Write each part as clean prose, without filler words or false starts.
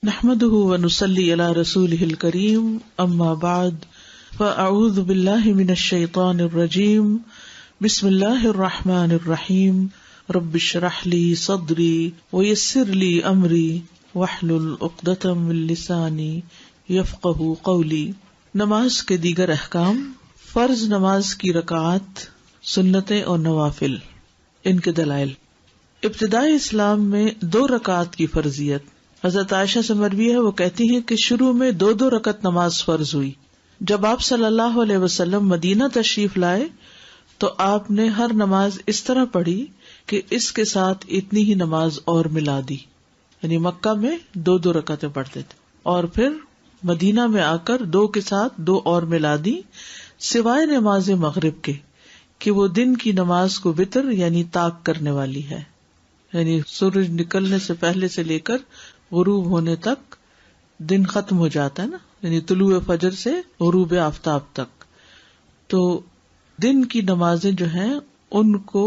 نحمده ونصلي على رسوله الكريم اما بعد فاعوذ بالله من الشيطان الرجيم بسم الله الرحمن الرحيم رب اشرح لي صدري ويسر لي امري واحلل عقدة من لساني يفقهوا قولي۔ نماز کے دیگر احکام، فرض نماز کی رکعات، سنتیں اور نوافل، ان کے دلائل۔ ابتدائی اسلام میں 2 رکعات کی فرضیت۔ حضرت عائشہ سے مروی ہے، وہ کہتی ہیں کہ شروع میں 2 رکعت نماز فرض ہوئی۔ جب آپ صلی اللہ علیہ وسلم مدینہ تشریف لائے تو آپ نے ہر نماز اس طرح پڑھی کہ اس کے ساتھ اتنی ہی نماز اور ملا دی، یعنی مکہ میں 2 رکعتیں پڑھتے تھے اور پھر مدینہ میں آ کر 2 کے ساتھ 2 اور ملا دی، سوائے نماز مغرب کے کہ وہ دن کی نماز کو وتر یعنی طاق کرنے والی ہے، یعنی سورج نکلنے سے پہلے سے لے کر غروب ہونے تک دن ختم ہو جاتا ہے نا، یعنی طلوع فجر سے غروب آفتاب تک۔ تو دن کی نمازیں جو ہیں ان کو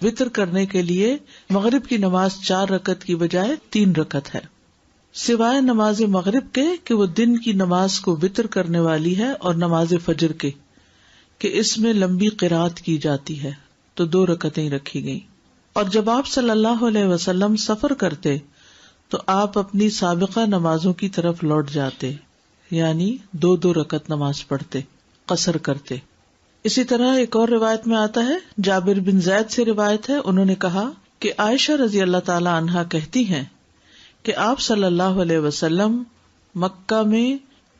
وتر کرنے کے لیے مغرب کی نماز 4 رکعت کی بجائے 3 رکعت ہے، سوائے نماز مغرب کے کہ وہ دن کی نماز کو وتر کرنے والی ہے، اور نماز فجر کے کہ اس میں لمبی قرات کی جاتی ہے، تو 2 رکعتیں رکھی گئیں۔ اور جب آپ صلی اللہ علیہ وسلم سفر کرتے تو آپ اپنی سابقہ نمازوں کی طرف لوٹ جاتے، یعنی 2 رکعت نماز پڑھتے، قصر کرتے۔ اسی طرح ایک اور روایت میں آتا ہے، جابر بن زید سے روایت ہے، انہوں نے کہا کہ عائشہ رضی اللہ تعالی عنہا کہتی ہیں کہ آپ صلی اللہ علیہ وسلم مکہ میں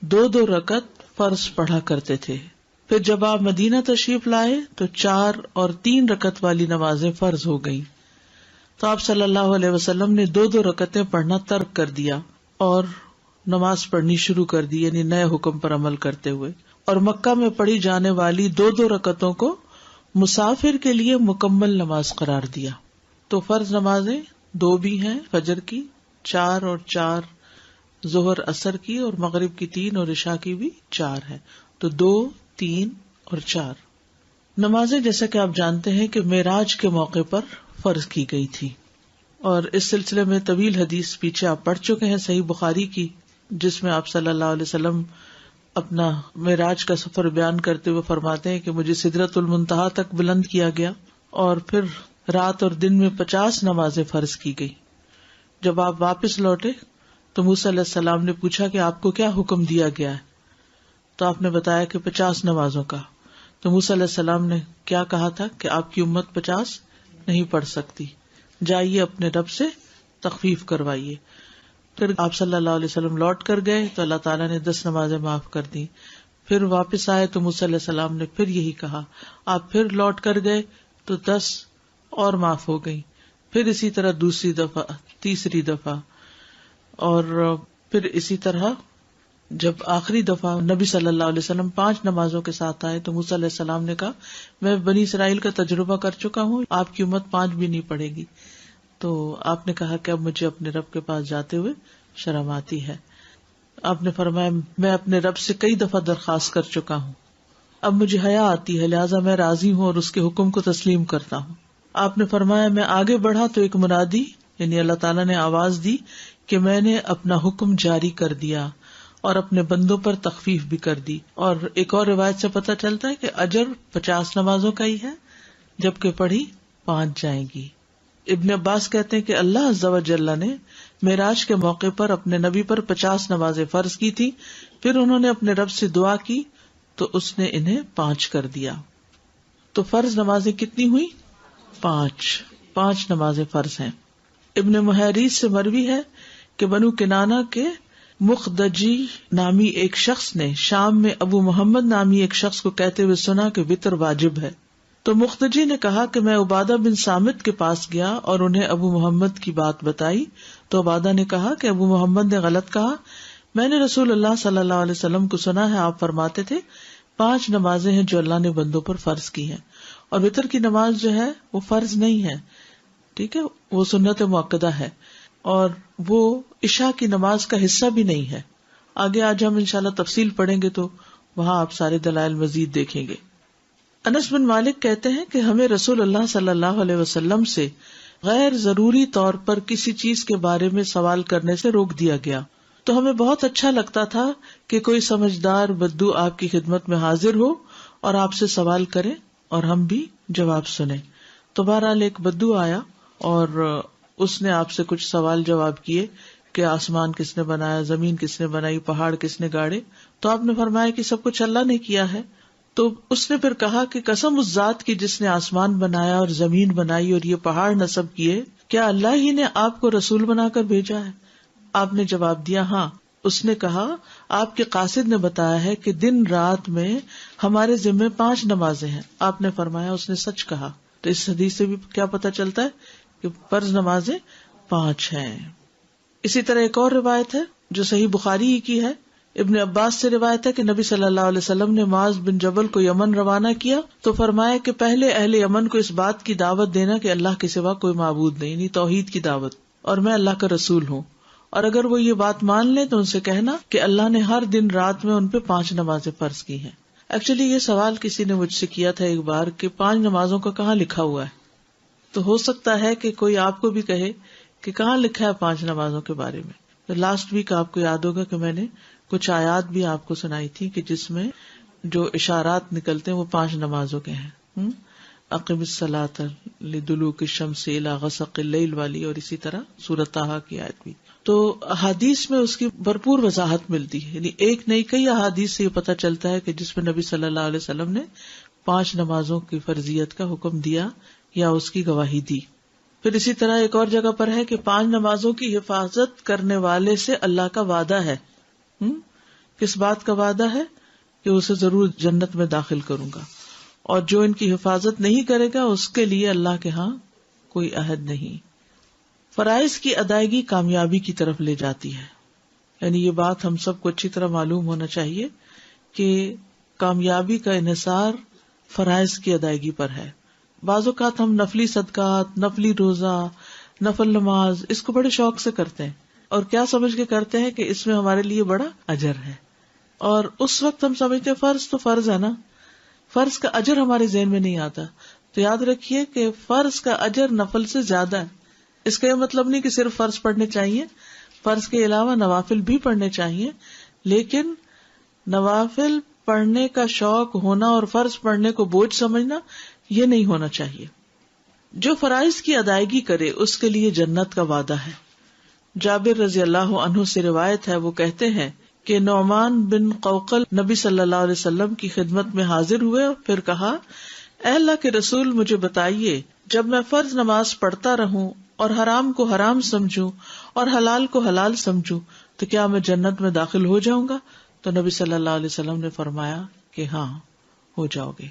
2 رکعت فرض پڑھا کرتے تھے، پھر جب آپ مدینہ تشریف لائے تو 4 اور 3 رکعت والی نمازیں فرض ہو گئیں، تو آپ صلی اللہ علیہ وسلم نے 2 رکعتیں پڑھنا ترک کر دیا اور نماز پڑھنی شروع کر دی، یعنی نئے حکم پر عمل کرتے ہوئے، اور مکہ میں پڑھی جانے والی 2 رکعتوں کو مسافر کے لیے مکمل نماز قرار دیا۔ تو فرض نمازیں 2 بھی ہیں، فجر کی 4 اور 4، ظہر عصر کی، اور مغرب کی 3 اور عشاء کی بھی 4 ہے، تو 2، 3 اور 4 نمازیں جیسا کہ آپ جانتے ہیں کہ معراج کے موقع پر فرض کی گئی تھی، اور اس سلسلے میں طویل حدیث پیچھے آپ پڑھ چکے ہیں صحیح بخاری کی، جس میں آپ صلی اللہ علیہ وسلم اپنا معراج کا سفر بیان کرتے ہوئے فرماتے ہیں کہ مجھے سدرۃ المنتہا تک بلند کیا گیا، اور پھر رات اور دن میں 50 نمازیں فرض کی گئی۔ جب آپ واپس لوٹے تو موسیٰ علیہ السلام نے پوچھا کہ آپ کو کیا حکم دیا گیا ہے، تو آپ نے بتایا کہ 50 نمازوں کا۔ تو موسیٰ علیہ السلام نے کیا کہا تھا کہ آپ کی امت 50 نہیں پڑھ سکتی، جائیے اپنے رب سے تخفیف کروائیے۔ پھر آپ صلی اللہ علیہ وسلم لوٹ کر گئے تو اللہ تعالیٰ نے 10 نمازیں معاف کر دی۔ پھر واپس آئے تو موسیٰ علیہ السلام نے پھر یہی کہا، آپ پھر لوٹ کر گئے تو 10 اور معاف ہو گئی، پھر اسی طرح دوسری دفعہ، تیسری دفعہ، اور پھر اسی طرح جب آخری دفعہ نبی صلی اللہ علیہ وسلم 5 نمازوں کے ساتھ آئے تو موسیٰ علیہ السلام نے کہا میں بنی اسرائیل کا تجربہ کر چکا ہوں، آپ کی امت 5 بھی نہیں پڑے گی۔ تو آپ نے کہا کہ اب مجھے اپنے رب کے پاس جاتے ہوئے شرم آتی ہے۔ آپ نے فرمایا میں اپنے رب سے کئی دفعہ درخواست کر چکا ہوں، اب مجھے حیا آتی ہے، لہٰذا میں راضی ہوں اور اس کے حکم کو تسلیم کرتا ہوں۔ آپ نے فرمایا میں آگے بڑھا تو ایک منادی یعنی اللہ تعالیٰ نے آواز دی کہ میں نے اپنا حکم جاری کر دیا اور اپنے بندوں پر تخفیف بھی کر دی۔ اور ایک اور روایت سے پتہ چلتا ہے کہ اجر 50 نمازوں کا ہی ہے، جبکہ پڑھی 5 جائیں گی۔ ابن عباس کہتے ہیں کہ اللہ عز و جل نے معراج کے موقع پر اپنے نبی پر 50 نمازیں فرض کی تھی، پھر انہوں نے اپنے رب سے دعا کی تو اس نے انہیں 5 کر دیا۔ تو فرض نمازیں کتنی ہوئی؟ 5 نمازیں فرض ہیں۔ ابن محیریز سے مروی ہے کہ بنو کنانہ کے مخدجی نامی ایک شخص نے شام میں ابو محمد نامی ایک شخص کو کہتے ہوئے سنا کہ وتر واجب ہے، تو مخدجی نے کہا کہ میں عبادہ بن صامت کے پاس گیا اور انہیں ابو محمد کی بات بتائی، تو عبادہ نے کہا کہ ابو محمد نے غلط کہا، میں نے رسول اللہ صلی اللہ علیہ وسلم کو سنا ہے آپ فرماتے تھے 5 نمازیں ہیں جو اللہ نے بندوں پر فرض کی ہیں، اور وتر کی نماز جو ہے وہ فرض نہیں ہے، ٹھیک ہے، وہ سنت مؤکدہ ہے، اور وہ عشاء کی نماز کا حصہ بھی نہیں ہے۔ آگے آج ہم انشاءاللہ تفصیل پڑھیں گے تو وہاں آپ سارے دلائل مزید دیکھیں گے۔ انس بن مالک کہتے ہیں کہ ہمیں رسول اللہ صلی اللہ علیہ وسلم سے غیر ضروری طور پر کسی چیز کے بارے میں سوال کرنے سے روک دیا گیا، تو ہمیں بہت اچھا لگتا تھا کہ کوئی سمجھدار بدو آپ کی خدمت میں حاضر ہو اور آپ سے سوال کرے اور ہم بھی جواب سنیں. تو بہرحال ایک بدو آیا اور اس نے آپ سے کچھ سوال جواب کیے کہ آسمان کس نے بنایا، زمین کس نے بنائی، پہاڑ کس نے گاڑے. تو آپ نے فرمایا کہ سب کچھ اللہ نے کیا ہے. تو اس نے پھر کہا کہ قسم اس ذات کی جس نے آسمان بنایا اور زمین بنائی اور یہ پہاڑ نصب کیے، کیا اللہ ہی نے آپ کو رسول بنا کر بھیجا ہے؟ آپ نے جواب دیا ہاں. اس نے کہا آپ کے قاصد نے بتایا ہے کہ دن رات میں ہمارے ذمے 5 نمازیں ہیں. آپ نے فرمایا اس نے سچ کہا. تو اس حدیث سے بھی کیا پتہ چلتا ہے کہ فرض نمازیں 5 ہیں. اسی طرح ایک اور روایت ہے جو صحیح بخاری ہی کی ہے. ابن عباس سے روایت ہے کہ نبی صلی اللہ علیہ وسلم نے معاذ بن جبل کو یمن روانہ کیا تو فرمایا کہ پہلے اہل یمن کو اس بات کی دعوت دینا کہ اللہ کے سوا کوئی معبود نہیں، یعنی توحید کی دعوت، اور میں اللہ کا رسول ہوں. اور اگر وہ یہ بات مان لیں تو ان سے کہنا کہ اللہ نے ہر دن رات میں ان پہ 5 نمازیں فرض کی ہیں. ایکچولی یہ سوال کسی نے مجھ سے کیا تھا ایک بار کہ 5 نمازوں کا کہاں لکھا ہوا ہے. تو ہو سکتا ہے کہ کوئی آپ کو بھی کہے کہ کہاں لکھا ہے 5 نمازوں کے بارے میں. تو لاسٹ ویک آپ کو یاد ہوگا کہ میں نے کچھ آیات بھی آپ کو سنائی تھی کہ جس میں جو اشارات نکلتے ہیں وہ 5 نمازوں کے ہیں. اقم الصلاۃ لدلوک الشمس الی غسق اللیل والی، اور اسی طرح سورۃ طٰہٰ کی آیت بھی. تو احادیث میں اس کی بھرپور وضاحت ملتی ہے، یعنی ایک نہیں کئی احادیث سے یہ پتہ چلتا ہے کہ جس میں نبی صلی اللہ علیہ وسلم نے 5 نمازوں کی فرضیت کا حکم دیا یا اس کی گواہی دی. پھر اسی طرح ایک اور جگہ پر ہے کہ 5 نمازوں کی حفاظت کرنے والے سے اللہ کا وعدہ ہے. کس بات کا وعدہ ہے؟ کہ اسے ضرور جنت میں داخل کروں گا، اور جو ان کی حفاظت نہیں کرے گا اس کے لیے اللہ کے ہاں کوئی عہد نہیں. فرائض کی ادائیگی کامیابی کی طرف لے جاتی ہے، یعنی یہ بات ہم سب کو اچھی طرح معلوم ہونا چاہیے کہ کامیابی کا انحصار فرائض کی ادائیگی پر ہے. بعض اوقات ہم نفلی صدقات، نفلی روزہ، نفل نماز اس کو بڑے شوق سے کرتے ہیں اور کیا سمجھ کے کرتے ہیں کہ اس میں ہمارے لیے بڑا اجر ہے. اور اس وقت ہم سمجھتے ہیں فرض تو فرض ہے نا، فرض کا اجر ہمارے ذہن میں نہیں آتا. تو یاد رکھیے کہ فرض کا اجر نفل سے زیادہ ہے. اس کا یہ مطلب نہیں کہ صرف فرض پڑھنے چاہیے، فرض کے علاوہ نوافل بھی پڑھنے چاہیے، لیکن نوافل پڑھنے کا شوق ہونا اور فرض پڑھنے کو بوجھ سمجھنا یہ نہیں ہونا چاہیے. جو فرائض کی ادائیگی کرے اس کے لیے جنت کا وعدہ ہے. جابر رضی اللہ عنہ سے روایت ہے، وہ کہتے ہیں کہ نعمان بن قوقل نبی صلی اللہ علیہ وسلم کی خدمت میں حاضر ہوئے، پھر کہا اے اللہ کے رسول مجھے بتائیے، جب میں فرض نماز پڑھتا رہوں اور حرام کو حرام سمجھوں اور حلال کو حلال سمجھوں تو کیا میں جنت میں داخل ہو جاؤں گا؟ تو نبی صلی اللہ علیہ وسلم نے فرمایا کہ ہاں ہو جاؤ گے،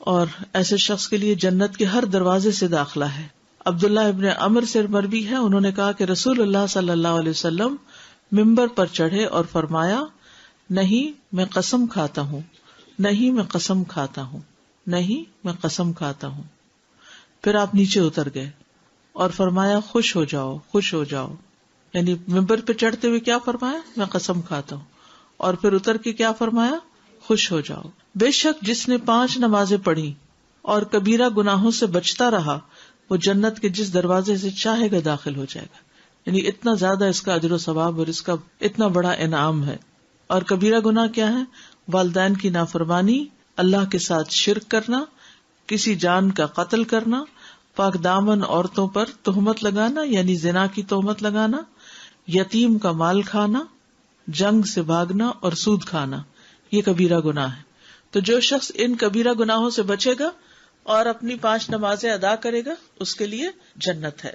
اور ایسے شخص کے لیے جنت کے ہر دروازے سے داخلہ ہے. عبداللہ ابن عمر سے مروی ہے، انہوں نے کہا کہ رسول اللہ صلی اللہ علیہ وسلم ممبر پر چڑھے اور فرمایا نہیں میں قسم کھاتا ہوں، نہیں میں قسم کھاتا ہوں، نہیں میں قسم کھاتا ہوں. پھر آپ نیچے اتر گئے اور فرمایا خوش ہو جاؤ، خوش ہو جاؤ. یعنی ممبر پہ چڑھتے ہوئے کیا فرمایا؟ میں قسم کھاتا ہوں. اور پھر اتر کے کیا فرمایا؟ خوش ہو جاؤ. بے شک جس نے 5 نمازیں پڑھی اور کبیرہ گناہوں سے بچتا رہا وہ جنت کے جس دروازے سے چاہے گا داخل ہو جائے گا. یعنی اتنا زیادہ اس کا اجر و ثواب اور اس کا اتنا بڑا انعام ہے. اور کبیرہ گناہ کیا ہے؟ والدین کی نافرمانی، اللہ کے ساتھ شرک کرنا، کسی جان کا قتل کرنا، پاک دامن عورتوں پر تہمت لگانا یعنی زنا کی تہمت لگانا، یتیم کا مال کھانا، جنگ سے بھاگنا اور سود کھانا، یہ کبیرہ گناہ ہے. تو جو شخص ان کبیرہ گناہوں سے بچے گا اور اپنی 5 نمازیں ادا کرے گا اس کے لیے جنت ہے.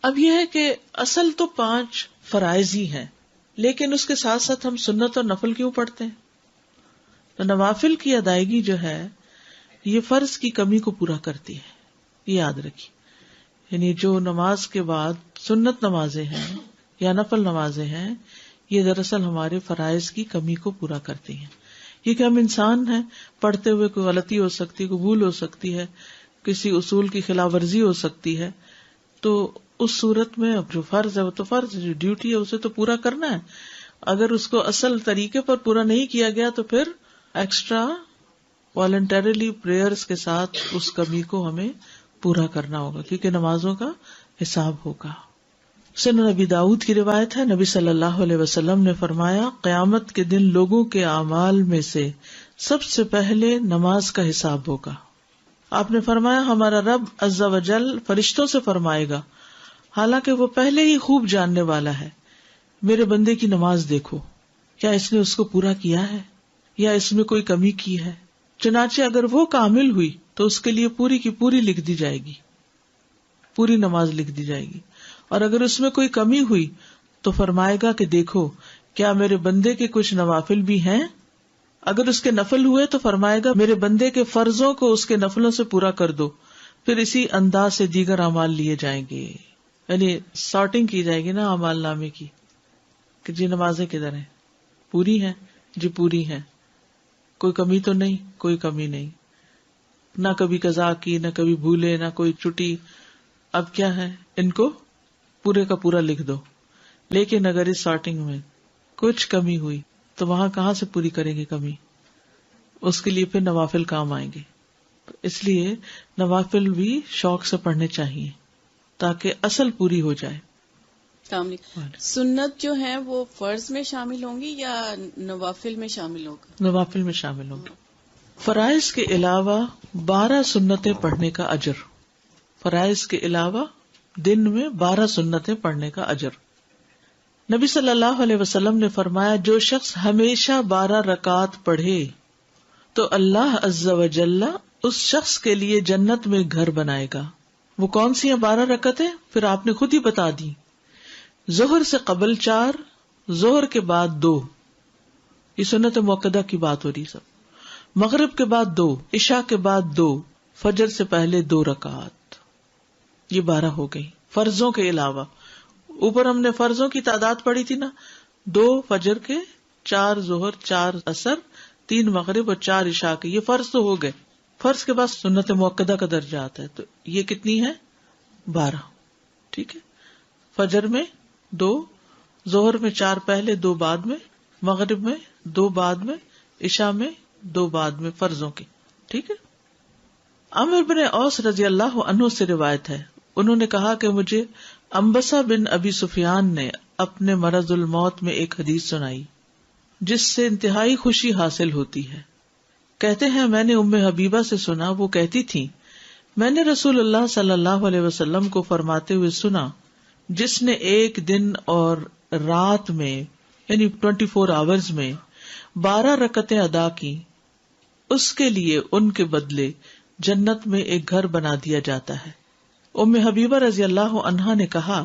اب یہ ہے کہ اصل تو 5 فرائض ہی ہیں، لیکن اس کے ساتھ ساتھ ہم سنت اور نفل کیوں پڑھتے ہیں؟ تو نوافل کی ادائیگی جو ہے یہ فرض کی کمی کو پورا کرتی ہے، یہ یاد رکھیے. یعنی جو نماز کے بعد سنت نمازیں ہیں یا نفل نمازیں ہیں یہ دراصل ہمارے فرائض کی کمی کو پورا کرتی ہیں. یہ کہ ہم انسان ہیں، پڑھتے ہوئے کوئی غلطی ہو سکتی ہے، کوئی بھول ہو سکتی ہے، کسی اصول کی خلاف ورزی ہو سکتی ہے. تو اس صورت میں اب جو فرض ہے وہ تو فرض ہے، جو ڈیوٹی ہے اسے تو پورا کرنا ہے. اگر اس کو اصل طریقے پر پورا نہیں کیا گیا تو پھر ایکسٹرا والنٹریلی پریئرز کے ساتھ اس کمی کو ہمیں پورا کرنا ہوگا، کیونکہ نمازوں کا حساب ہوگا. سنن نبی داؤد کی روایت ہے، نبی صلی اللہ علیہ وسلم نے فرمایا، قیامت کے دن لوگوں کے اعمال میں سے سب سے پہلے نماز کا حساب ہوگا۔ آپ نے فرمایا ہمارا رب عز و جل فرشتوں سے فرمائے گا، حالانکہ وہ پہلے ہی خوب جاننے والا ہے، میرے بندے کی نماز دیکھو، کیا اس نے اس کو پورا کیا ہے یا اس میں کوئی کمی کی ہے؟ چنانچہ اگر وہ کامل ہوئی تو اس کے لیے پوری کی پوری لکھ دی جائے گی، پوری نماز لکھ دی جائے گی، اور اگر اس میں کوئی کمی ہوئی تو فرمائے گا کہ دیکھو کیا میرے بندے کے کچھ نوافل بھی ہیں؟ اگر اس کے نفل ہوئے تو فرمائے گا میرے بندے کے فرضوں کو اس کے نفلوں سے پورا کر دو، پھر اسی انداز سے دیگر اعمال لیے جائیں گے، یعنی سارٹنگ کی جائے گی نا اعمال نامے کی، کہ جی نمازیں کدھر ہیں، پوری ہیں جی پوری ہیں، کوئی کمی تو نہیں، کوئی کمی نہیں، نہ کبھی قضا کی، نہ کبھی بھولے، نہ کوئی چھٹی، اب کیا ہے ان کو پورے کا پورا لکھ دو۔ لیکن اگر اس سارٹنگ میں کچھ کمی ہوئی تو وہاں کہاں سے پوری کریں گے کمی؟ اس کے لیے پھر نوافل کام آئیں گے۔ اس لیے نوافل بھی شوق سے پڑھنے چاہیے تاکہ اصل پوری ہو جائے۔ سنت جو ہے وہ فرض میں شامل ہوں گی یا نوافل میں شامل ہوگا؟ نوافل میں شامل ہوگی۔ فرائض کے علاوہ 12 سنتیں پڑھنے کا اجر، فرائض کے علاوہ دن میں 12 سنتیں پڑھنے کا اجر۔ نبی صلی اللہ علیہ وسلم نے فرمایا جو شخص ہمیشہ 12 رکعات پڑھے تو اللہ عز و جل اس شخص کے لیے جنت میں گھر بنائے گا۔ وہ کون سی ہیں 12 رکعتیں؟ پھر آپ نے خود ہی بتا دی۔ ظہر سے قبل 4، ظہر کے بعد 2، یہ سنت موقدہ کی بات ہو رہی سب، مغرب کے بعد 2، عشاء کے بعد 2، فجر سے پہلے 2 رکعات، یہ 12 ہو گئی فرضوں کے علاوہ۔ اوپر ہم نے فرضوں کی تعداد پڑھی تھی نا، 2 فجر کے، 4 ظہر، 4 عصر، 3 مغرب اور 4 عشاء کے، یہ فرض تو ہو گئے۔ فرض کے بعد سنت موقدہ کا درجہ آتا ہے، تو یہ کتنی ہے؟ 12، ٹھیک ہے۔ فجر میں 2، ظہر میں 4 پہلے 2 بعد میں، مغرب میں 2 بعد میں، عشاء میں 2 بعد میں، فرضوں کی، ٹھیک ہے۔ عمرو بن اوس رضی اللہ عنہ سے روایت ہے، انہوں نے کہا کہ مجھے انبسہ بن ابی سفیان نے اپنے مرض الموت میں ایک حدیث سنائی جس سے انتہائی خوشی حاصل ہوتی ہے۔ کہتے ہیں میں نے ام حبیبہ سے سنا، وہ کہتی تھی میں نے رسول اللہ صلی اللہ علیہ وسلم کو فرماتے ہوئے سنا جس نے ایک دن اور رات میں یعنی 24 آورز میں 12 رکعتیں ادا کی، اس کے لیے ان کے بدلے جنت میں ایک گھر بنا دیا جاتا ہے۔ ام حبیبہ رضی اللہ عنہا نے کہا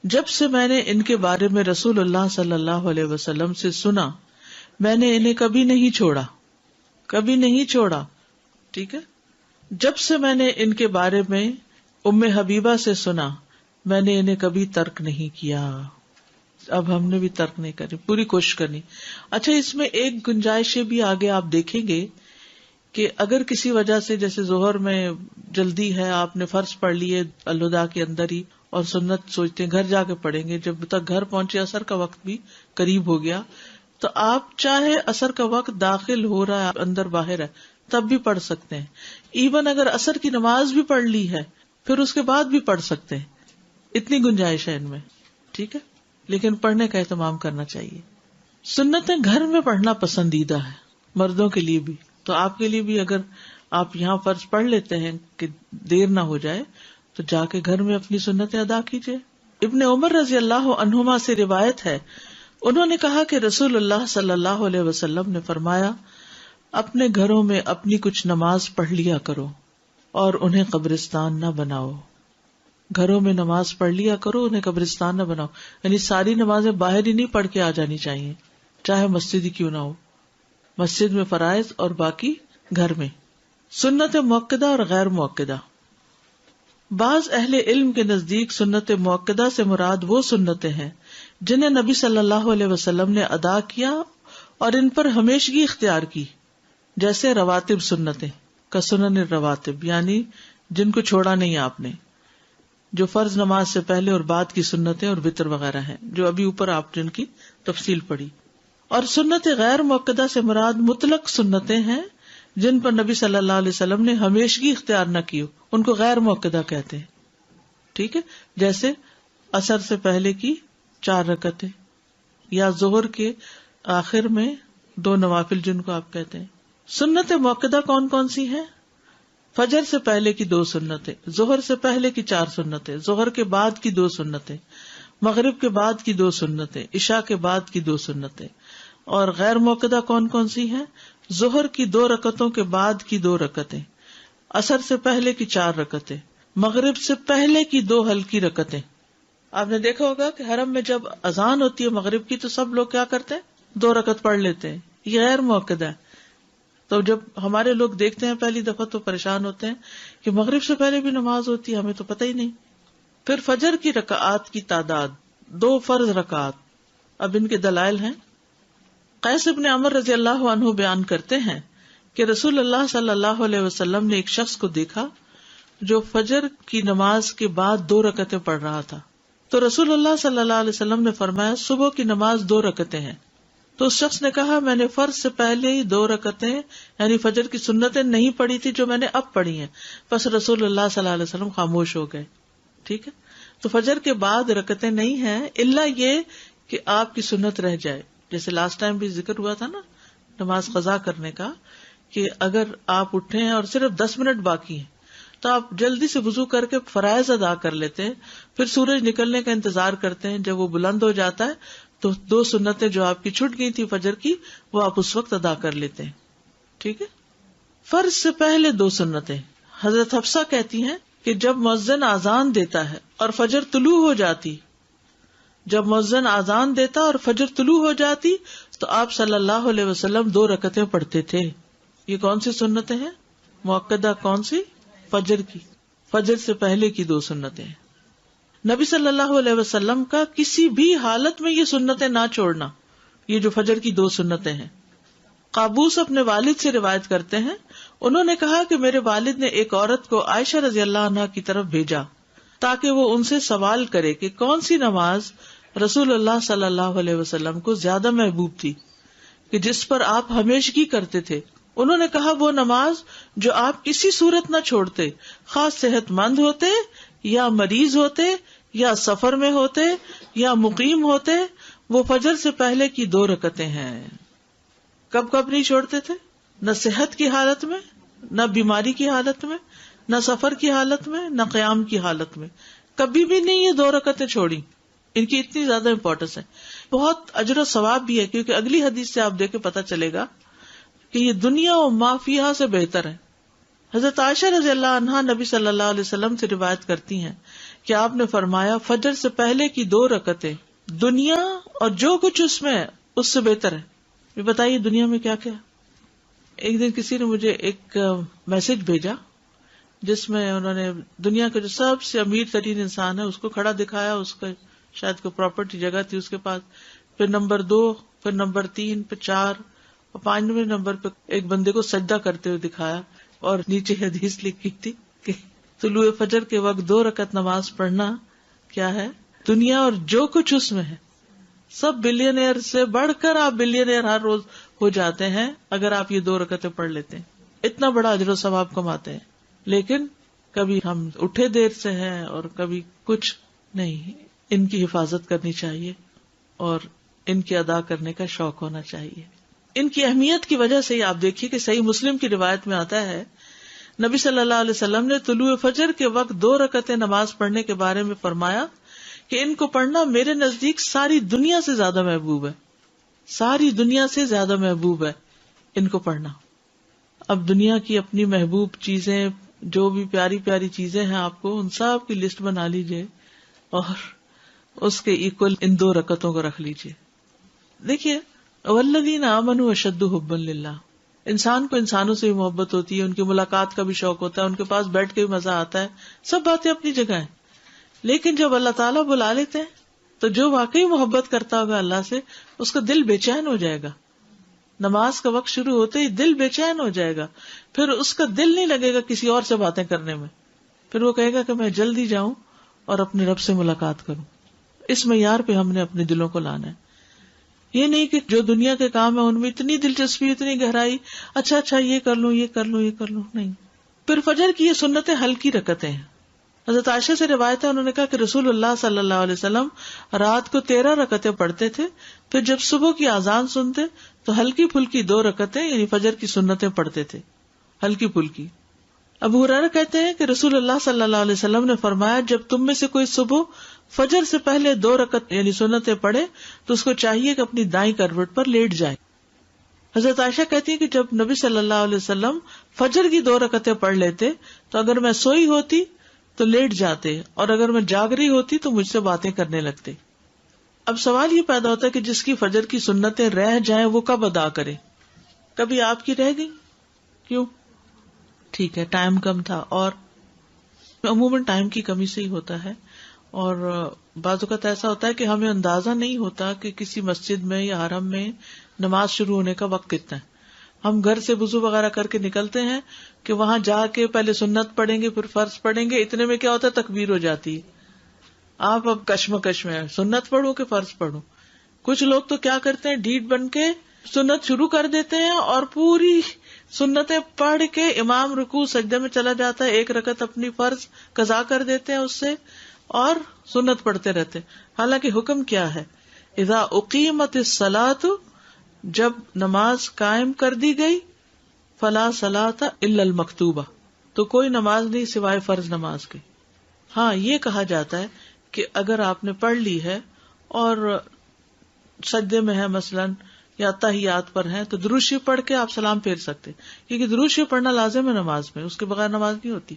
جب سے میں نے ان کے بارے میں رسول اللہ صلی اللہ علیہ وسلم سے سنا میں نے انہیں کبھی نہیں چھوڑا، ٹھیک ہے۔ جب سے میں نے ان کے بارے میں ام حبیبہ سے سنا میں نے انہیں کبھی ترک نہیں کیا۔ اب ہم نے بھی ترک نہیں کرنی، پوری کوشش کرنی۔ اچھا، اس میں ایک گنجائش بھی آگے آپ دیکھیں گے کہ اگر کسی وجہ سے جیسے ظہر میں جلدی ہے، آپ نے فرض پڑھ لیے الوداع کے اندر ہی اور سنت سوچتے ہیں گھر جا کے پڑھیں گے، جب تک گھر پہنچے عصر کا وقت بھی قریب ہو گیا، تو آپ چاہے عصر کا وقت داخل ہو رہا ہے اندر باہر ہے تب بھی پڑھ سکتے ہیں، ایون اگر عصر کی نماز بھی پڑھ لی ہے پھر اس کے بعد بھی پڑھ سکتے ہیں، اتنی گنجائش ہے ان میں، ٹھیک ہے۔ لیکن پڑھنے کا اہتمام کرنا چاہیے۔ سنتیں گھر میں پڑھنا پسندیدہ ہے مردوں کے لیے بھی، تو آپ کے لیے بھی اگر آپ یہاں فرض پڑھ لیتے ہیں کہ دیر نہ ہو جائے تو جا کے گھر میں اپنی سنتیں ادا کیجیے۔ ابن عمر رضی اللہ عنہما سے روایت ہے، انہوں نے کہا کہ رسول اللہ صلی اللہ علیہ وسلم نے فرمایا اپنے گھروں میں اپنی کچھ نماز پڑھ لیا کرو اور انہیں قبرستان نہ بناؤ۔ گھروں میں نماز پڑھ لیا کرو، انہیں قبرستان نہ بناؤ، یعنی ساری نمازیں باہر ہی نہیں پڑھ کے آ جانی چاہیے، چاہے مسجد ہی کیوں نہ ہو، مسجد میں فرائض اور باقی گھر میں۔ سنت موقدہ اور غیر موقدہ، بعض اہل علم کے نزدیک سنت موقدہ سے مراد وہ سنتیں ہیں جنہیں نبی صلی اللہ علیہ وسلم نے ادا کیا اور ان پر ہمیشگی اختیار کی، جیسے رواتب سنتیں کا سنن الرواتب، یعنی جن کو چھوڑا نہیں آپ نے، جو فرض نماز سے پہلے اور بعد کی سنتیں اور وتر وغیرہ ہیں، جو ابھی اوپر آپ جن کی تفصیل پڑھی۔ اور سنت غیر موقدہ سے مراد مطلق سنتیں ہیں جن پر نبی صلی اللہ علیہ وسلم نے ہمیشگی اختیار نہ کی، ان کو غیر موقدہ کہتے ہیں، ٹھیک ہے۔ جیسے اثر سے پہلے کی 4 رکعتیں، یا ظہر کے آخر میں 2 نوافل جن کو آپ کہتے ہیں۔ سنت موقدہ کون کون سی ہیں؟ فجر سے پہلے کی 2 سنتیں، ظہر سے پہلے کی 4 سنتیں، ظہر کے بعد کی 2 سنتیں، مغرب کے بعد کی 2 سنتیں، عشاء کے بعد کی 2 سنتیں۔ اور غیر موقدہ کون کون سی ہیں؟ ظہر کی 2 رکعتوں کے بعد کی 2 رکعتیں، عصر سے پہلے کی 4 رکعتیں، مغرب سے پہلے کی 2 ہلکی رکعتیں۔ آپ نے دیکھا ہوگا کہ حرم میں جب اذان ہوتی ہے مغرب کی تو سب لوگ کیا کرتے ہیں؟ 2 رکعت پڑھ لیتے ہیں، یہ غیر موقدہ ہے۔ تو جب ہمارے لوگ دیکھتے ہیں پہلی دفعہ تو پریشان ہوتے ہیں کہ مغرب سے پہلے بھی نماز ہوتی ہے، ہمیں تو پتہ ہی نہیں۔ پھر فجر کی رکعات کی تعداد 2 فرض رکعات۔ اب ان کے دلائل ہیں۔ قیس ابن عمر رضی اللہ عنہ بیان کرتے ہیں کہ رسول اللہ صلی اللہ علیہ وسلم نے ایک شخص کو دیکھا جو فجر کی نماز کے بعد 2 رکعتیں پڑھ رہا تھا، تو رسول اللہ صلی اللہ علیہ وسلم نے فرمایا صبح کی نماز 2 رکعتیں ہیں۔ تو اس شخص نے کہا میں نے فرض سے پہلے ہی 2 رکعتیں یعنی فجر کی سنتیں نہیں پڑھی تھی جو میں نے اب پڑھی ہیں۔ بس رسول اللہ صلی اللہ علیہ وسلم خاموش ہو گئے۔ ٹھیک ہے، تو فجر کے بعد رکعتیں نہیں ہیں الا یہ کہ آپ کی سنت رہ جائے، جیسے لاسٹ ٹائم بھی ذکر ہوا تھا نا نماز قضا کرنے کا، کہ اگر آپ اٹھے ہیں اور صرف 10 منٹ باقی ہیں تو آپ جلدی سے وضو کر کے فرائض ادا کر لیتے ہیں، پھر سورج نکلنے کا انتظار کرتے ہیں، جب وہ بلند ہو جاتا ہے تو 2 سنتیں جو آپ کی چھوٹ گئی تھی فجر کی وہ آپ اس وقت ادا کر لیتے ہیں۔ ٹھیک ہے، فرض سے پہلے 2 سنتیں۔ حضرت حفصہ کہتی ہیں کہ جب مؤذن آذان دیتا ہے اور فجر طلوع ہو جاتی، جب مؤذن آذان دیتا اور فجر طلوع ہو جاتی تو آپ صلی اللہ علیہ وسلم 2 رکعتیں پڑھتے تھے۔ یہ کون سی سنتیں ہیں؟ مؤکدہ کون سی؟ فجر کی، فجر سے پہلے کی 2 سنتیں ہیں۔ نبی صلی اللہ علیہ وسلم کا کسی بھی حالت میں یہ سنتیں نہ چھوڑنا، یہ جو فجر کی 2 سنتیں ہیں۔ قابوس اپنے والد سے روایت کرتے ہیں، انہوں نے کہا کہ میرے والد نے ایک عورت کو عائشہ رضی اللہ عنہا کی طرف بھیجا تاکہ وہ ان سے سوال کرے کہ کون سی نماز رسول اللہ صلی اللہ علیہ وسلم کو زیادہ محبوب تھی کہ جس پر آپ ہمیشگی کرتے تھے۔ انہوں نے کہا وہ نماز جو آپ کسی صورت نہ چھوڑتے، خاص صحت مند ہوتے یا مریض ہوتے یا سفر میں ہوتے یا مقیم ہوتے، وہ فجر سے پہلے کی 2 رکعتیں ہیں۔ کب کب نہیں چھوڑتے تھے؟ نہ صحت کی حالت میں، نہ بیماری کی حالت میں، نہ سفر کی حالت میں، نہ قیام کی حالت میں، کبھی بھی نہیں یہ 2 رکعتیں چھوڑی۔ ان کی اتنی زیادہ امپورٹنس ہے، بہت اجر و ثواب بھی ہے، کیونکہ اگلی حدیث سے آپ دیکھ کے پتہ چلے گا کہ یہ دنیا و ما فیہا سے بہتر ہے۔ حضرت عائشہ رضی اللہ عنہا نبی صلی اللہ علیہ وسلم سے روایت کرتی ہیں کہ آپ نے فرمایا فجر سے پہلے کی 2 رکعتیں دنیا اور جو کچھ اس میں ہے اس سے بہتر ہے۔ یہ بتائیے دنیا میں کیا کیا۔ ایک دن کسی نے مجھے ایک میسج بھیجا جس میں انہوں نے دنیا کا جو سب سے امیر ترین انسان ہے اس کو کھڑا دکھایا، اس کا شاید کوئی پراپرٹی جگہ تھی اس کے پاس، پھر نمبر 2، پھر نمبر 3، پھر 4 اور 5ویں نمبر پہ ایک بندے کو سجدہ کرتے ہوئے دکھایا، اور نیچے حدیث لکھی تھی کہ طلوع فجر کے وقت 2 رکعت نماز پڑھنا کیا ہے؟ دنیا اور جو کچھ اس میں ہے۔ سب بلینئر سے بڑھ کر آپ بلینئر ہر روز ہو جاتے ہیں اگر آپ یہ 2 رکعتیں پڑھ لیتے ہیں، اتنا بڑا اجر و ثواب کماتے ہیں۔ لیکن کبھی ہم اٹھے دیر سے ہیں اور کبھی کچھ نہیں، ان کی حفاظت کرنی چاہیے اور ان کی ادا کرنے کا شوق ہونا چاہیے۔ ان کی اہمیت کی وجہ سے آپ دیکھیے کہ صحیح مسلم کی روایت میں آتا ہے نبی صلی اللہ علیہ وسلم نے طلوع فجر کے وقت 2 رکعتیں نماز پڑھنے کے بارے میں فرمایا کہ ان کو پڑھنا میرے نزدیک ساری دنیا سے زیادہ محبوب ہے، ساری دنیا سے زیادہ محبوب ہے ان کو پڑھنا۔ اب دنیا کی اپنی محبوب چیزیں، جو بھی پیاری پیاری چیزیں ہیں آپ کو ان سب کی لسٹ بنا لیجئے اور اس کے ایکول ان 2 رکعتوں کو رکھ لیجئے۔ دیکھیے والذین آمنوا اشد حبا للہ، انسان کو انسانوں سے بھی محبت ہوتی ہے، ان کی ملاقات کا بھی شوق ہوتا ہے، ان کے پاس بیٹھ کے بھی مزہ آتا ہے، سب باتیں اپنی جگہ ہیں۔ لیکن جب اللہ تعالیٰ بلا لیتے ہیں تو جو واقعی محبت کرتا ہوگا اللہ سے اس کا دل بے چین ہو جائے گا۔ نماز کا وقت شروع ہوتے ہی دل بے چین ہو جائے گا، پھر اس کا دل نہیں لگے گا کسی اور سے باتیں کرنے میں، پھر وہ کہے گا کہ میں جلدی جاؤں اور اپنے رب سے ملاقات کروں۔ اس معیار پہ ہم نے اپنے دلوں کو لانا ہے۔ یہ نہیں کہ جو دنیا کے کام ہے ان میں اتنی دلچسپی، اتنی گہرائی، اچھا یہ کر لوں، یہ کر لوں، یہ کر لوں، نہیں۔ پھر فجر کی یہ سنتیں ہلکی رکعتیں ہیں، حضرت عائشہ سے روایت ہے، انہوں نے کہا کہ رسول اللہ صلی اللہ علیہ وسلم رات کو 13 رکعتیں پڑھتے تھے، پھر جب صبح کی اذان سنتے تو ہلکی پھلکی 2 رکعتیں یعنی فجر کی سنتیں پڑھتے تھے، ہلکی پھلکی. ابو ہریرہ کہتے ہیں کہ رسول اللہ صلی اللہ علیہ وسلم نے فرمایا، جب تم میں سے کوئی صبح فجر سے پہلے 2 رکعت یعنی سنتیں پڑھے تو اس کو چاہیے کہ اپنی دائیں کروٹ پر لیٹ جائے. حضرت عائشہ کہتی ہے کہ جب نبی صلی اللہ علیہ وسلم فجر کی 2 رکعتیں پڑھ لیتے تو اگر میں سوئی ہوتی تو لیٹ جاتے اور اگر میں جاگ رہی ہوتی تو مجھ سے باتیں کرنے لگتے. اب سوال یہ پیدا ہوتا ہے کہ جس کی فجر کی سنتیں رہ جائیں وہ کب ادا کرے؟ کبھی آپ کی رہ گئی؟ کیوں؟ ٹھیک ہے، ٹائم کم تھا، اور عموماً ٹائم کی کمی سے ہی ہوتا ہے. اور بعض اوقات ایسا ہوتا ہے کہ ہمیں اندازہ نہیں ہوتا کہ کسی مسجد میں یا حرم میں نماز شروع ہونے کا وقت کتنا ہے. ہم گھر سے وضو وغیرہ کر کے نکلتے ہیں کہ وہاں جا کے پہلے سنت پڑھیں گے پھر فرض پڑھیں گے، اتنے میں کیا ہوتا ہے تکبیر ہو جاتی ہے. آپ اب کشمکش میں سنت پڑھو کہ فرض پڑھو. کچھ لوگ تو کیا کرتے ہیں، ڈھیٹ بن کے سنت شروع کر دیتے ہیں اور پوری سنتیں پڑھ کے امام رکوع سجدے میں چلا جاتا ہے، 1 رکعت اپنی فرض قضا کر دیتے ہیں اس سے اور سنت پڑھتے رہتے. حالانکہ حکم کیا ہے، اذا اقیمت الصلاۃ، جب نماز قائم کر دی گئی، فلا صلاۃ الا المکتوبہ، تو کوئی نماز نہیں سوائے فرض نماز کے. ہاں یہ کہا جاتا ہے کہ اگر آپ نے پڑھ لی ہے اور سجدے میں ہے مثلاً یا تحیات پر ہیں تو درود شریف پڑھ کے آپ سلام پھیر سکتے، کیونکہ درود شریف پڑھنا لازم ہے نماز میں، اس کے بغیر نماز نہیں ہوتی.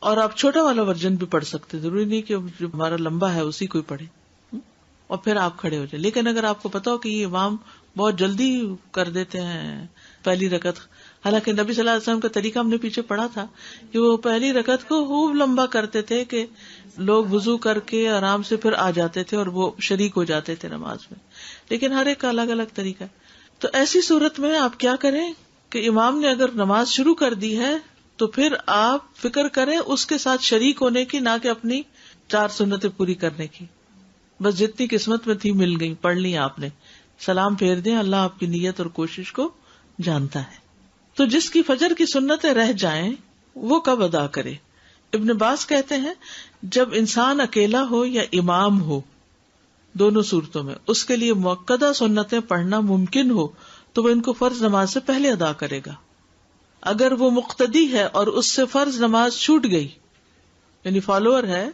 اور آپ چھوٹا والا ورژن بھی پڑھ سکتے، ضروری نہیں کہ جو ہمارا لمبا ہے اسی کو پڑھے اور پھر آپ کھڑے ہو جائیں. لیکن اگر آپ کو پتا ہو کہ یہ امام بہت جلدی کر دیتے ہیں پہلی رکعت، حالانکہ نبی صلی اللہ علیہ وسلم کا طریقہ ہم نے پیچھے پڑھا تھا کہ وہ پہلی رکعت کو خوب لمبا کرتے تھے کہ لوگ وضو کر کے آرام سے پھر آ جاتے تھے اور وہ شریک ہو جاتے تھے نماز میں. لیکن ہر ایک کا الگ الگ طریقہ ہے. تو ایسی صورت میں آپ کیا کریں کہ امام نے اگر نماز شروع کر دی ہے تو پھر آپ فکر کریں اس کے ساتھ شریک ہونے کی، نہ کہ اپنی 4 سنتیں پوری کرنے کی. بس جتنی قسمت میں تھی مل گئی، پڑھ لی آپ نے، سلام پھیر دیں. اللہ آپ کی نیت اور کوشش کو جانتا ہے. تو جس کی فجر کی سنتیں رہ جائیں وہ کب ادا کرے؟ ابن باز کہتے ہیں جب انسان اکیلا ہو یا امام ہو، دونوں صورتوں میں اس کے لیے مؤکدہ سنتیں پڑھنا ممکن ہو تو وہ ان کو فرض نماز سے پہلے ادا کرے گا. اگر وہ مقتدی ہے اور اس سے فرض نماز چھوٹ گئی، یعنی فالوور ہے،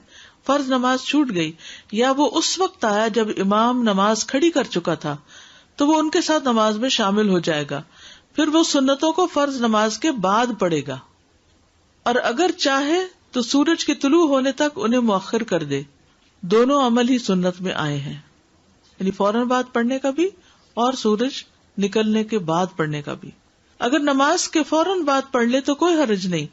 فرض نماز چھوٹ گئی، یا وہ اس وقت آیا جب امام نماز کھڑی کر چکا تھا، تو وہ ان کے ساتھ نماز میں شامل ہو جائے گا. پھر وہ سنتوں کو فرض نماز کے بعد پڑھے گا، اور اگر چاہے تو سورج کے طلوع ہونے تک انہیں مؤخر کر دے. دونوں عمل ہی سنت میں آئے ہیں، یعنی فوراً بعد پڑھنے کا بھی اور سورج نکلنے کے بعد پڑھنے کا بھی. اگر نماز کے فوراً بعد پڑھ لے تو کوئی حرج نہیں،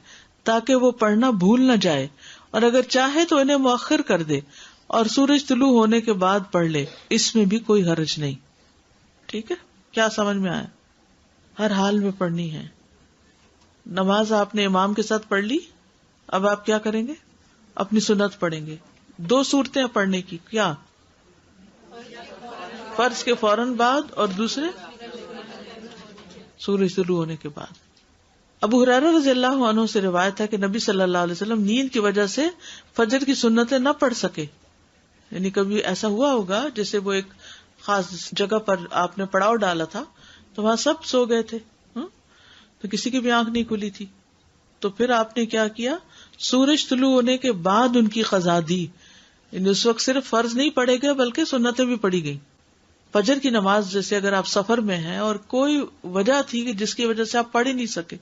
تاکہ وہ پڑھنا بھول نہ جائے، اور اگر چاہے تو انہیں مؤخر کر دے اور سورج طلوع ہونے کے بعد پڑھ لے، اس میں بھی کوئی حرج نہیں. ٹھیک ہے، کیا سمجھ میں آیا؟ ہر حال میں پڑھنی ہے. نماز آپ نے امام کے ساتھ پڑھ لی، اب آپ کیا کریں گے؟ اپنی سنت پڑھیں گے. 2 صورتیں پڑھنے کی، کیا؟ فرض کے فوراً بعد اور دوسرے سورج طلوع ہونے کے بعد. ابو ہریرہ رضی اللہ عنہ سے روایت ہے کہ نبی صلی اللہ علیہ وسلم نیند کی وجہ سے فجر کی سنتیں نہ پڑھ سکے. یعنی کبھی ایسا ہوا ہوگا جیسے وہ ایک خاص جگہ پر آپ نے پڑاؤ ڈالا تھا تو وہاں سب سو گئے تھے، تو کسی کی بھی آنکھ نہیں کھلی تھی، تو پھر آپ نے کیا کیا، سورج طلوع ہونے کے بعد ان کی قضا دی. یعنی اس وقت صرف فرض نہیں پڑھے گئے بلکہ سنتیں بھی پڑھی گئی. فجر کی نماز جیسے اگر آپ سفر میں ہیں اور کوئی وجہ تھی کہ جس کی وجہ سے آپ پڑھ ہی نہیں سکے،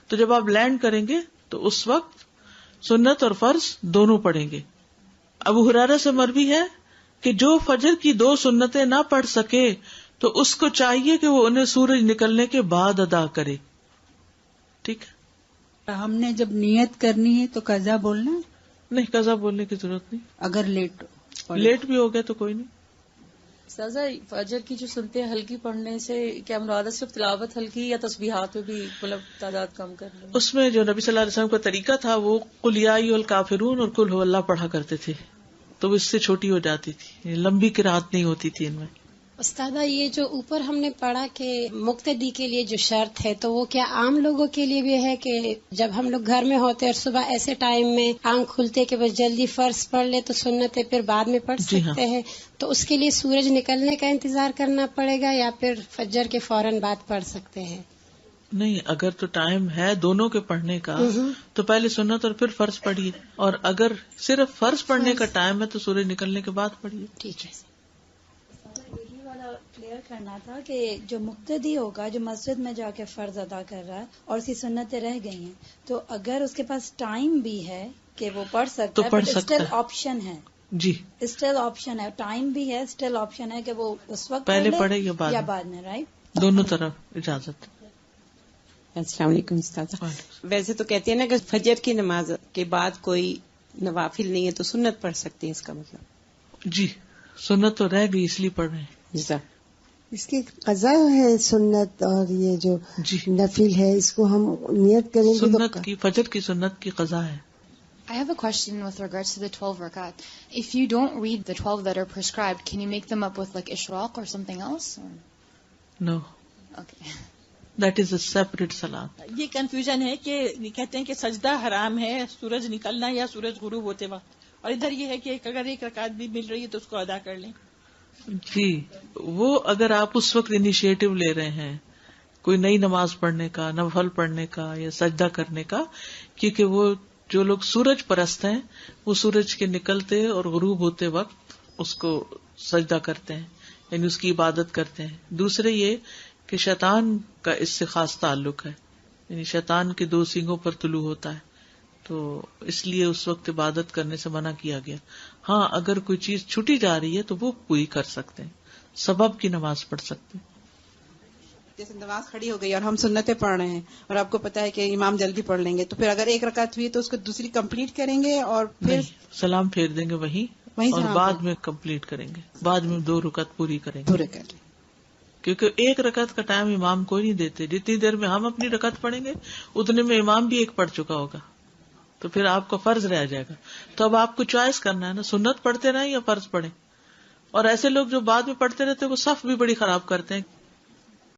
تو جب آپ لینڈ کریں گے تو اس وقت سنت اور فرض دونوں پڑھیں گے. ابو ہریرہ سے مروی ہے کہ جو فجر کی 2 سنتیں نہ پڑھ سکے تو اس کو چاہیے کہ وہ انہیں سورج نکلنے کے بعد ادا کرے. ٹھیک ہے، ہم نے جب نیت کرنی ہے تو قضا بولنا ہے؟ نہیں، قضا بولنے کی ضرورت نہیں. اگر لیٹ بھی ہو گیا تو کوئی نہیں. سازا فجر کی جو سنتے ہیں ہلکی پڑھنے سے کیا مراد ہے؟ صرف تلاوت ہلکی یا تسبیحات میں بھی مطلب تعداد کم کرنے؟ اس میں جو نبی صلی اللہ علیہ وسلم کا طریقہ تھا وہ قل یا ایھا الکافرون اور قل ھو اللہ پڑھا کرتے تھے، تو وہ اس سے چھوٹی ہو جاتی تھی، لمبی قرات نہیں ہوتی تھی ان میں. استاذہ یہ جو اوپر ہم نے پڑھا کہ مقتدی کے لیے جو شرط ہے تو وہ کیا عام لوگوں کے لیے بھی ہے کہ جب ہم لوگ گھر میں ہوتے اور صبح ایسے ٹائم میں آنکھ کھلتے کہ بس جلدی فرض پڑھ لے تو سنتیں پھر بعد میں پڑھ سکتے ہیں، تو اس کے لیے سورج نکلنے کا انتظار کرنا پڑے گا یا پھر فجر کے فوراً بعد پڑھ سکتے ہیں؟ نہیں، اگر تو ٹائم ہے دونوں کے پڑھنے کا تو پہلے سنت اور پھر فرض پڑھیے، اور اگر صرف فرض پڑھنے کا ٹائم ہے تو سورج نکلنے کے بعد پڑھیے. ٹھیک ہے. یہی والا کلیئر کرنا تھا کہ جو مقتدی ہوگا جو مسجد میں جا کے فرض ادا کر رہا ہے اور اس کی سنتیں رہ گئی ہیں، تو اگر اس کے پاس ٹائم بھی ہے کہ وہ پڑھ سکتا ہے، بٹ اسٹل آپشن ہے. جی، اسٹل آپشن ہے، ٹائم بھی ہے، اسٹل آپشن ہے کہ وہ اس وقت پہلے پڑھ لے پڑھے یا بعد میں. رائٹ، دونوں طرف اجازت. السلام علیکم استاذہ. ویسے تو کہتے ہیں نا کہ فجر کی نماز کے بعد کوئی نوافل نہیں ہے تو سنت پڑھ سکتے ہیں، اس کا مطلب؟ جی، سنت تو رہ گئی اس لیے پڑھ رہے ہیں. اس کی قضا ہے سنت، اور یہ جو نفل ہے اس کو ہم نیت کریں گے. سنت کی، فجر کی سنت کی قضا ہے. I have a question with regards to the 12 rakat. If you don't read the 12 that are prescribed, can you make them up with like ishraq or something else? Or? No. Okay. That is a separate salat. یہ confusion ہے کہ کہتے ہیں کہ سجدہ حرام ہے سورج نکلنا یا سورج غروب ہوتے وقت، اور ادھر یہ ہے کہ اگر ایک رکعت بھی مل رہی ہے تو اس کو ادا کر لیں. جی، وہ اگر آپ اس وقت انیشیٹو لے رہے ہیں کوئی نئی نماز پڑھنے کا، نفل پڑھنے کا یا سجدہ کرنے کا، کیونکہ وہ جو لوگ سورج پرست ہیں وہ سورج کے نکلتے اور غروب ہوتے وقت اس کو سجدہ کرتے ہیں، یعنی اس کی عبادت کرتے ہیں. دوسرے یہ کہ شیطان کا اس سے خاص تعلق ہے، یعنی شیطان کے 2 سینگوں پر طلوع ہوتا ہے، تو اس لیے اس وقت عبادت کرنے سے منع کیا گیا. ہاں، اگر کوئی چیز چھٹی جا رہی ہے تو وہ پوری کر سکتے ہیں، سبب کی نماز پڑھ سکتے ہیں. جیسے نماز کھڑی ہو گئی اور ہم سنتیں پڑھ رہے ہیں اور آپ کو پتا ہے کہ امام جلدی پڑھ لیں گے، تو پھر اگر ایک رکعت ہوئی تو اس کو دوسری کمپلیٹ کریں گے اور پھر سلام پھیر دیں گے وہیں اور بعد میں کمپلیٹ کریں گے، بعد میں 2 رکعت پوری کریں گے. پورے کر لیں، کیونکہ 1 رکعت کا ٹائم امام کو نہیں دیتے. جتنی دیر میں ہم اپنی رکعت پڑھیں گے اتنے میں امام بھی 1 پڑھ چکا ہوگا، تو پھر آپ کا فرض رہ جائے گا. تو اب آپ کو چوائس کرنا ہے نا، سنت پڑھتے رہیں یا فرض پڑھیں. اور ایسے لوگ جو بعد میں پڑھتے رہتے وہ صف بھی بڑی خراب کرتے ہیں.